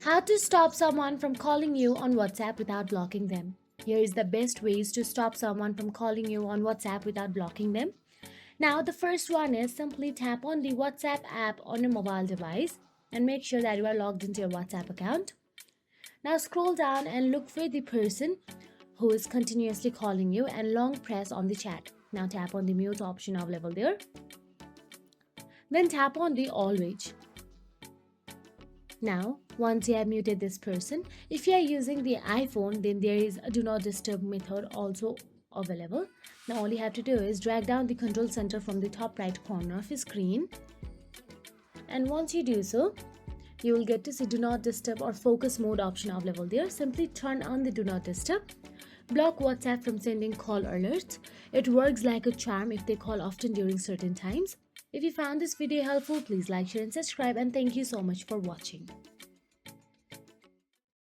How to stop someone from calling you on WhatsApp without blocking them. Here is the best ways to stop someone from calling you on WhatsApp without blocking them. Now, the first one is simply tap on the WhatsApp app on your mobile device and make sure that you are logged into your WhatsApp account. Now, scroll down and look for the person who is continuously calling you and long press on the chat. Now, tap on the mute option available there. Then tap on the always. Now, once you have muted this person, if you are using the iPhone, then there is a do not disturb method also available. Now all you have to do is drag down the control center from the top right corner of your screen, and once you do so, you will get to see do not disturb or focus mode option available there. Simply turn on the do not disturb. Block WhatsApp from sending call alerts. It works like a charm if they call often during certain times. If you found this video helpful, please like, share and subscribe, and thank you so much for watching.